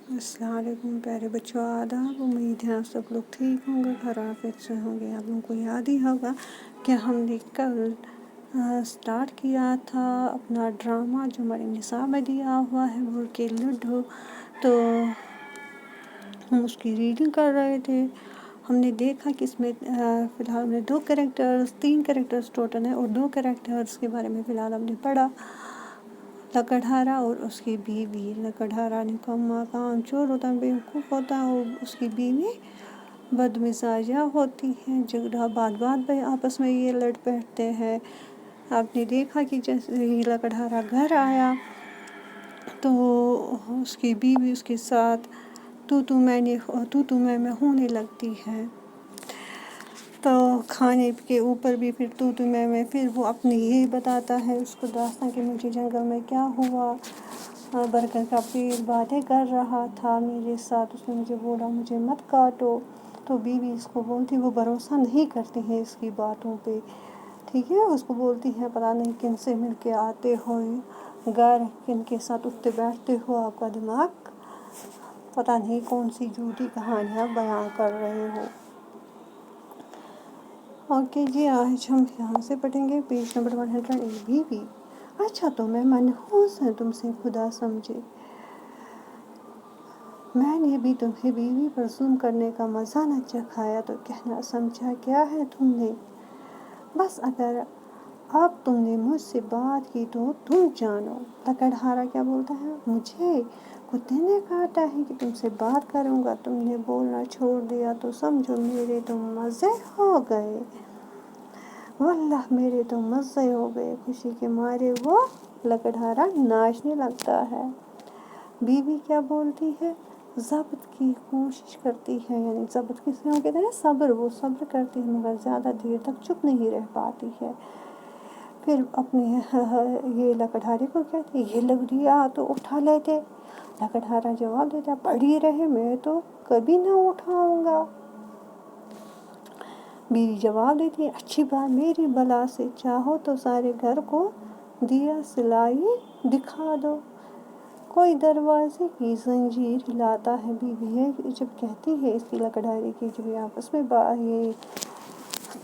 السلام علیکم پیارے بچوں، آداب۔ امید ہے آپ سب لوگ ٹھیک ہوں گے، گھر آفیت سے ہوں گے۔ آپ لوگوں کو یاد ہی ہوگا کہ ہم نے کل سٹارٹ کیا تھا اپنا ڈرامہ جو مریم نصاب میں دیا ہوا ہے، بول کے لڈو۔ تو ہم اس کی ریڈنگ کر رہے تھے۔ ہم نے دیکھا کہ اس میں فی الحال ہم نے 3 کریکٹرز ٹوٹل ہیں، اور 2 کریکٹرز کے بارے میں فی الحال ہم نے پڑھا، لکڑہارا اور اس کی بیوی۔ لکڑہارا نکما کام چور ہوتا ہے، بیوقوف ہوتا ہے، اور اس کی بیوی بد مزاجہ ہوتی ہے، جھگڑا بات پہ آپس میں یہ لڑ پڑتے ہیں۔ آپ نے دیکھا کہ جیسے ہی لکڑہارا گھر آیا تو اس کی بیوی اس کے ساتھ تو میں ہونے لگتی ہے، تو کھانے کے اوپر بھی پھر تو میں پھر وہ اپنی یہ بتاتا ہے اس کو داستان کہ مجھے جنگل میں کیا ہوا، برگد کا پیڑ باتیں کر رہا تھا میرے ساتھ، اس نے مجھے بولا مجھے مت کاٹو۔ تو بیوی اس کو بولتی، وہ بھروسہ نہیں کرتی ہے اس کی باتوں پہ، ٹھیک ہے، اس کو بولتی ہے پتہ نہیں کن سے مل کے آتے ہو گھر، کن کے ساتھ اٹھتے بیٹھتے ہو، آپ کا دماغ پتہ نہیں کون سی جھوٹی کہانیاں بیان کر رہے ہو۔ اوکے جی، آج ہم یہاں سے پڑھیں گے پیج نمبر 108۔ بیوی: اچھا تو میں منحوس ہوں تم سے، خدا سمجھے، میں نے بھی تمہیں بیوی پر ظلم کرنے کا مزہ نہ چکھایا تو کہنا سمجھا کیا ہے تم نے؟ بس اگر اب تم نے مجھ سے بات کی تو تم جانو۔ لکڑہارا کیا بولتا ہے؟ مجھے کتے نے کہا ہے کہ تم سے بات کروں گا، تم نے بولنا چھوڑ دیا تو سمجھو میرے تو مزے ہو گئے، واللہ میرے تو مزے ہو گئے۔ خوشی کے مارے وہ لکڑہارا ناچنے لگتا ہے۔ بیوی کیا بولتی ہے؟ ضبط کی کوشش کرتی ہے، یعنی ضبط کس کو کہتے ہیں؟ صبر، وہ صبر کرتی ہے مگر زیادہ دیر تک چپ نہیں رہ پاتی ہے۔ پھر اپنے یہ لکڑہارے کو کہتی ہے یہ لکڑیاں تو اٹھا لیتے۔ لکڑہارا جواب دیتا پڑی رہے، میں تو کبھی نہ اٹھاؤں گا۔ بیوی جواب دیتی ہے اچھی بات، میری بلا سے چاہو تو سارے گھر کو دیا سلائی دکھا دو۔ کوئی دروازے کی زنجیر ہلاتا ہے۔ بیوی ہے جب کہتی ہے اس کی لکڑہارے کی جب یہ آپس میں یہ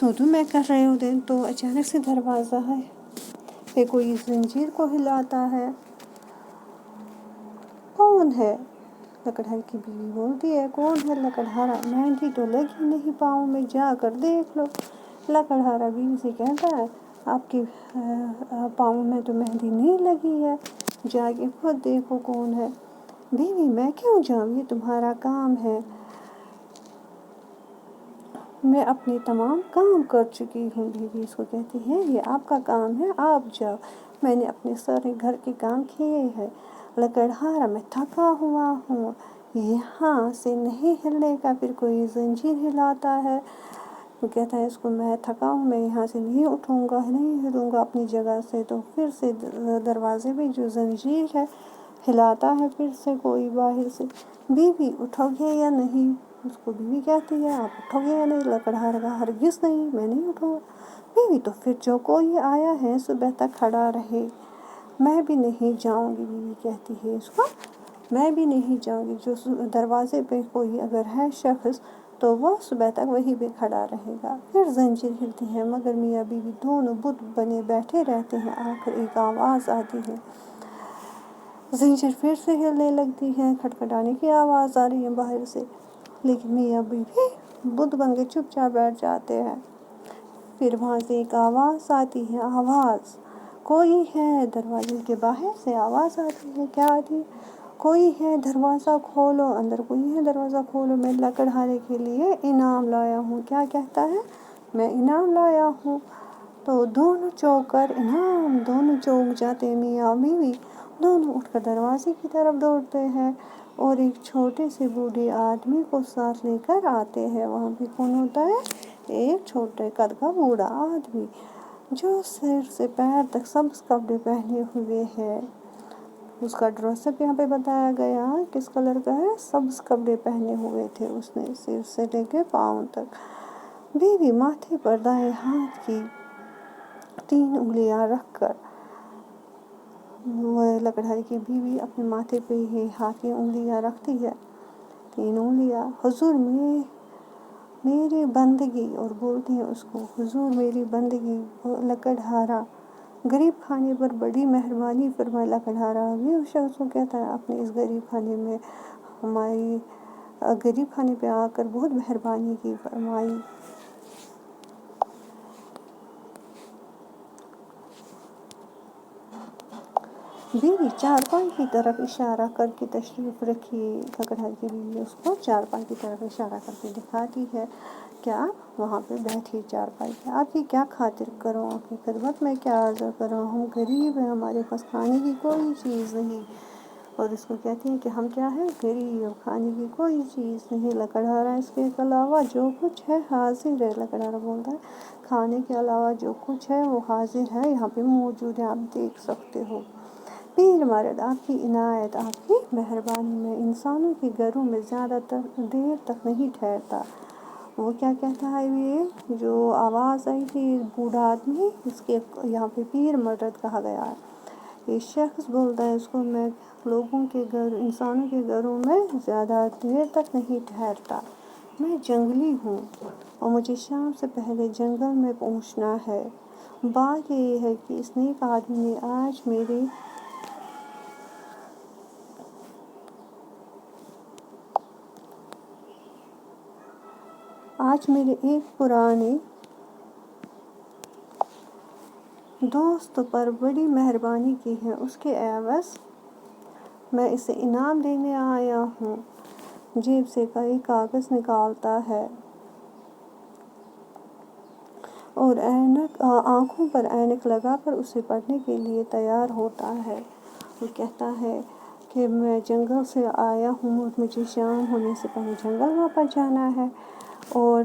تو میں کر رہے ہوتے ہیں تو اچانک سے دروازہ ہے کہ کوئی زنجیر کو ہلاتا ہے۔ کون ہے؟ لکڑہارے کی بیوی بولتی ہے کون ہے؟ لکڑہارا: مہندی تو لگی نہیں پاؤں میں، جا کر دیکھ لو۔ لکڑہارا بیوی سے کہتا ہے آپ کے پاؤں میں تو مہندی نہیں لگی ہے، جا کے خود دیکھو کون ہے۔ بیوی: میں کیوں جاؤں، یہ تمہارا کام ہے، میں اپنے تمام کام کر چکی ہوں۔ بیوی اس کو کہتی ہے یہ آپ کا کام ہے، آپ جاؤ، میں نے اپنے سارے گھر کے کام کیے ہیں۔ لکڑہارا: میں تھکا ہوا ہوں، یہاں سے نہیں ہلنے کا۔ پھر کوئی زنجیر ہلاتا ہے، وہ کہتا ہے اس کو میں تھکا ہوں، میں یہاں سے نہیں اٹھوں گا، نہیں ہلوں گا اپنی جگہ سے۔ تو پھر سے دروازے پہ جو زنجیر ہے ہلاتا ہے، پھر سے کوئی باہر سے۔ بیوی: اٹھو گے یا نہیں؟ اس کو بیوی کہتی ہے آپ اٹھو گے یا نہیں؟ لکڑہارا کا ہرگز نہیں، میں نہیں اٹھوں گا۔ بیوی: تو پھر جو کوئی آیا ہے صبح تک کھڑا رہے، میں بھی نہیں جاؤں گی۔ بیوی کہتی ہے اس کو میں بھی نہیں جاؤں گی، جو دروازے پہ کوئی اگر ہے شخص تو وہ صبح تک وہیں پہ کھڑا رہے گا۔ پھر زنجیر ہلتی ہے مگر میاں بیوی دونوں بت بنے بیٹھے رہتے ہیں۔ آخر ایک آواز آتی ہے، زنجیر پھر سے ہلنے لگتی ہے، کھٹکھٹانے کی آواز آ رہی ہے باہر سے، لیکن میاں بیوی بت بن کے چپ چاپ بیٹھ جاتے ہیں۔ پھر وہاں سے ایک آواز آتی ہے، آواز کوئی ہے؟ دروازے کے باہر سے آواز آتی ہے، کیا آتی ہے؟ کوئی ہے دروازہ کھولو، اندر کوئی ہے دروازہ کھولو، میں لکڑہارے کے لیے انعام لایا ہوں۔ کیا کہتا ہے؟ میں انعام لایا ہوں۔ تو دونوں چونک کر انعام، دونوں چونک جاتے ہیں۔ میاں بیوی دونوں اٹھ کر دروازے کی طرف دوڑتے ہیں اور ایک چھوٹے سے بوڑھے آدمی کو ساتھ لے کر آتے ہیں۔ وہاں پہ کون ہوتا ہے؟ ایک چھوٹے قد کا بوڑھا آدمی جو سر سے پیر تک سبز کپڑے پہنے ہوئے ہے۔ اس کا ڈریس اپ یہاں پہ بتایا گیا کس کلر کا ہے، سبز کپڑے پہنے ہوئے تھے اس نے سر سے لے کے پاؤں تک۔ بیوی ماتھے پر دائیں ہاتھ کی 3 انگلیاں رکھ کر وہ لکڑہارے کی بیوی اپنے ماتھے پہ ہی ہاتھ کی انگلیاں رکھتی ہے، 3 انگلیاں، حضور میری بندگی، اور بولتی ہے اس کو حضور میری بندگی۔ لکڑہارا غریب خانے پر بڑی مہربانی فرمائے۔ لکڑہارا بھی اس شخص کو کہتا ہے اپنے اس غریب خانے میں ہماری غریب خانے پہ آ کر بہت مہربانی کی فرمائی۔ بیوی چارپائی کی طرف اشارہ کر کے تشریف رکھی۔ لکڑہارے کی بیوی اس کو چارپائی کی طرف اشارہ کر کے دکھاتی ہے کہ آپ وہاں پہ بیٹھیے چارپائی پہ، آپ کی کیا خاطر کروں، آپ کی خدمت میں کیا عرض کروں، ہم غریب ہیں، ہمارے پاس کھانے کی کوئی چیز نہیں۔ اور اس کو کہتی ہیں کہ ہم کیا ہیں، غریب، کھانے کی کوئی چیز نہیں۔ لکڑہارا اس کے علاوہ جو کچھ ہے حاضر ہے۔ لکڑہارا بولتا ہے کھانے کے علاوہ جو کچھ ہے وہ حاضر ہے، یہاں پہ موجود ہے، آپ دیکھ سکتے ہو۔ پیر مرد آپ کی عنایت، آپ کی مہربانی میں انسانوں کے گھروں میں زیادہ دیر تک نہیں ٹھہرتا۔ وہ کیا کہتا ہے، یہ جو آواز آئی تھی بوڑھا آدمی، اس کے یہاں پہ پیر مرد کہا گیا ہے۔ یہ شخص بولتا ہے اس کو میں لوگوں کے گھر، انسانوں کے گھروں میں زیادہ دیر تک نہیں ٹھہرتا، میں جنگلی ہوں اور مجھے شام سے پہلے جنگل میں پہنچنا ہے۔ بات یہ ہے کہ اس نیک آدمی نے آج میرے ایک پرانے دوست پر بڑی مہربانی کی ہے، اس کے عوض میں اسے انعام دینے آیا ہوں۔ جیب سے کئی کاغذ نکالتا ہے اور آنکھوں پر اینک لگا کر اسے پڑھنے کے لیے تیار ہوتا ہے۔ وہ کہتا ہے کہ میں جنگل سے آیا ہوں اور مجھے شام ہونے سے پہلے جنگل واپس جانا ہے، اور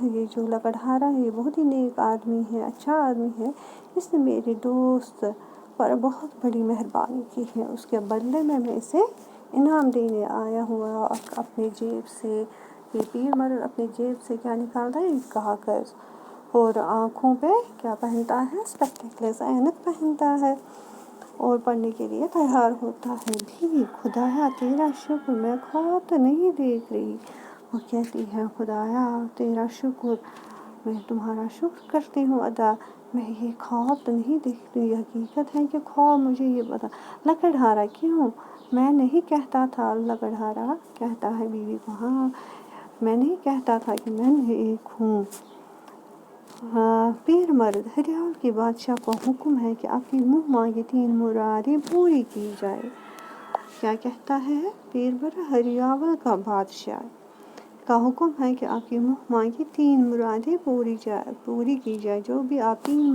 یہ جو لکڑہارا ہے یہ بہت ہی نیک آدمی ہے، اچھا آدمی ہے، اس نے میرے دوست پر بہت بڑی مہربانی کی ہے، اس کے بدلے میں اسے انعام دینے آیا ہوں۔ اپنے جیب سے یہ پیر مرد اپنی جیب سے کیا نکالتا ہے، کاغذ، اور آنکھوں پہ کیا پہنتا ہے، اسپیکٹیکلز، اینک پہنتا ہے، اور پڑھنے کے لیے تیار ہوتا ہے۔ بھی خدایا تیرا شکر، میں خواب تو نہیں دیکھ رہی۔ وہ کہتی ہے خدایا تیرا شکر، میں تمہارا شکر کرتی ہوں ادا، میں یہ خواب تو نہیں دیکھ رہی، حقیقت ہے کہ خواب، مجھے یہ بتا۔ لکڑہارا کیوں، میں نہیں کہتا تھا، لکڑہارا کہتا ہے بیوی کو، ہاں میں نہیں کہتا تھا کہ میں ایک ہوں۔ پیر مرد، ہریال کے بادشاہ کا حکم ہے کہ آپ کی منہ مانگی 3 مرادیں پوری کی جائے۔ کیا کہتا ہے پیر مرد، ہریال کا بادشاہ کا حکم ہے کہ آپ کی منہ مانگی 3 مرادیں پوری کی جائے، جو بھی آپ 3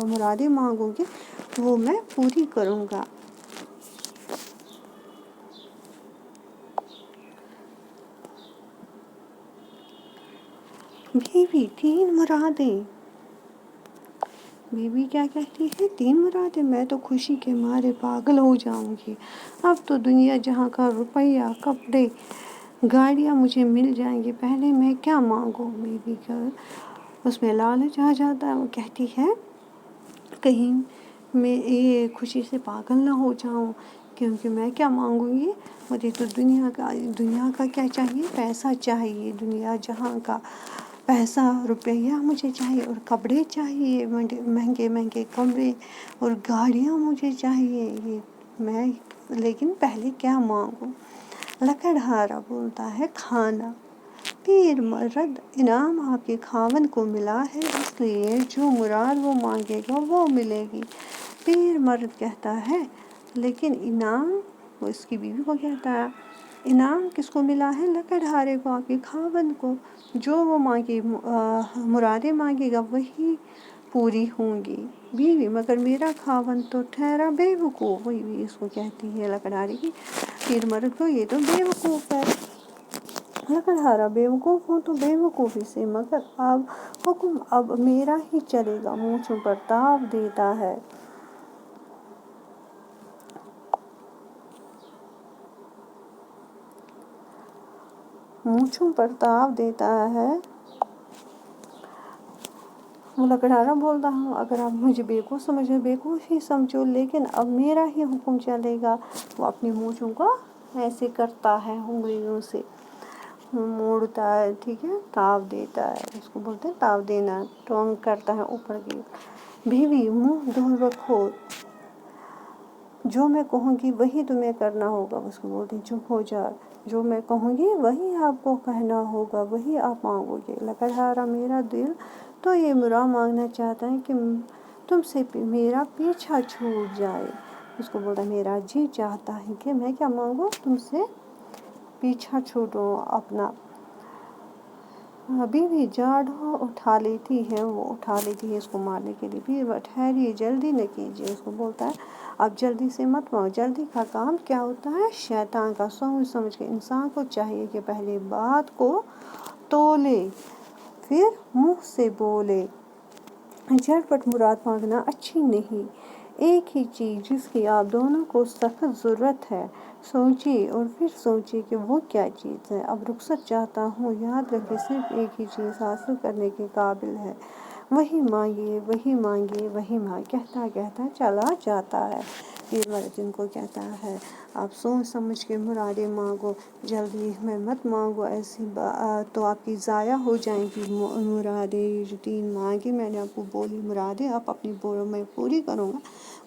مرادیں مانگو گے وہ میں پوری کروں گا۔ بیوی 3 مرادیں، بیوی کیا کہتی ہے، 3 مرادیں، میں تو خوشی کے مارے پاگل ہو جاؤں گی، اب تو دنیا جہاں کا روپیہ، کپڑے، گاڑیاں مجھے مل جائیں گی، پہلے میں کیا مانگوں۔ بیوی کا اس میں لالچ آ جاتا ہے، وہ کہتی ہے کہیں میں یہ خوشی سے پاگل نہ ہو جاؤں، کیونکہ میں کیا مانگوں گی، مجھے تو دنیا کا کیا چاہیے، پیسہ چاہیے، دنیا جہاں کا پیسہ، روپیہ مجھے چاہیے، اور کپڑے چاہیے، مہنگے مہنگے کپڑے، اور گاڑیاں مجھے چاہیے، یہ میں لیکن پہلے کیا مانگوں۔ لکڑہارا بولتا ہے کھانا۔ پیر مرد، انعام آپ کے خاوند کو ملا ہے، اس لیے جو مراد وہ مانگے گا وہ ملے گی۔ پیر مرد کہتا ہے لیکن انعام، وہ اس کی بیوی کو کہتا ہے انعام کس کو ملا ہے، لکڑہارے کو، آپ کے خاوند کو، جو وہ مرادیں مانگے گا وہی پوری ہوں گی۔ بیوی، مگر میرا خاوند تو ٹھہرا بے وقوف، بیوی اس کو کہتی ہے لکڑہارے کی، پیر مرد کو، یہ تو بے وقوف ہے۔ لکڑہارا، بے وقوف ہوں تو بے وقوفی سے، مگر اب حکم اب میرا ہی چلے گا، مونچھوں پر تاب دیتا ہے۔ وہ لکڑہارا بولتا ہوں اگر آپ مجھے بیوقوف سمجھو بیوقوف ہی سمجھو، لیکن اب میرا ہی حکم چلے گا۔ وہ اپنی مونچھوں کو ایسے کرتا ہے، انگلیوں سے موڑتا ہے، ٹھیک ہے، تاؤ دیتا ہے، اس کو بولتے ہیں تاؤ دینا، ٹونگ کرتا ہے اوپر کی۔ بیوی منہ دور رکھو، جو میں کہوں گی وہی تمہیں کرنا ہوگا، اس کو بولتے ہیں چپ ہو جا، جو میں کہوں گی وہی آپ کو کہنا ہوگا، وہی آپ مانگو گے۔ لکڑہارا میرا دل تو یہ مرا مانگنا چاہتا ہے کہ تم سے میرا پیچھا چھوٹ جائے، اس کو بولتا ہے میرا جی چاہتا ہے کہ میں کیا مانگوں، تم سے پیچھا چھوٹوں اپنا۔ بیوی جھاڑو اٹھا لیتی ہے، وہ اٹھا لیتی ہے اس کو مارنے کے لیے، پھر ٹھہریے جلدی نہ کیجیے، اس کو بولتا ہے اب جلدی سے مت مانگو۔ جلدی کا کام کیا ہوتا ہے؟ شیطان کا۔ سوچ سمجھ کے انسان کو چاہیے کہ پہلے بات کو تولے پھر منہ سے بولے۔ جھٹ پٹ مراد مانگنا اچھی نہیں۔ ایک ہی چیز جس کی آپ دونوں کو سخت ضرورت ہے، سوچیے اور پھر سوچیے کہ وہ کیا چیز ہے۔ اب رخصت چاہتا ہوں، یاد رکھیں صرف ایک ہی چیز حاصل کرنے کے قابل ہے، وہی مانگیے وہی مانگیے وہی مانگیے، کہتا کہتا چلا جاتا ہے۔ پیر والے دن کو کہتا ہے آپ سوچ سمجھ کے مرادیں مانگو، جلدی میں مت مانگو، ایسی تو آپ کی ضائع ہو جائیں گی مرادیں۔ جو 3 مانگی میں نے آپ کو بولی مرادیں، آپ اپنی بولو میں پوری کروں گا،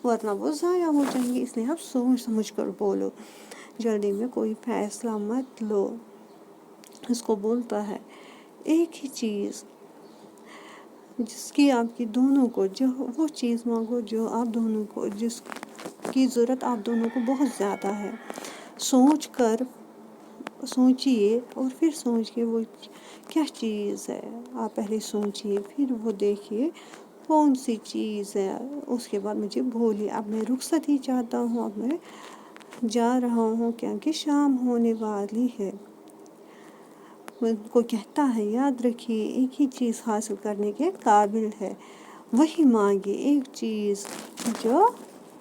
ورنہ وہ ضائع ہو جائیں گی، اس لیے آپ سوچ سمجھ کر بولو، جلدی میں کوئی فیصلہ مت لو۔ اس کو بولتا ہے ایک ہی چیز جس کی آپ کی دونوں کو، جو وہ چیز مانگو جو آپ دونوں کو، جس کی ضرورت آپ دونوں کو بہت زیادہ ہے، سوچ کر سوچیے اور پھر سوچ کے وہ کیا چیز ہے، آپ پہلے سوچیے پھر وہ دیکھیے کون سی چیز ہے، اس کے بعد مجھے بولیے۔ اب میں رخصت ہی چاہتا ہوں، اب میں جا رہا ہوں کیونکہ شام ہونے والی ہے۔ کو کہتا ہے یاد رکھیے ایک ہی چیز حاصل کرنے کے قابل ہے، وہی مانگے، ایک چیز جو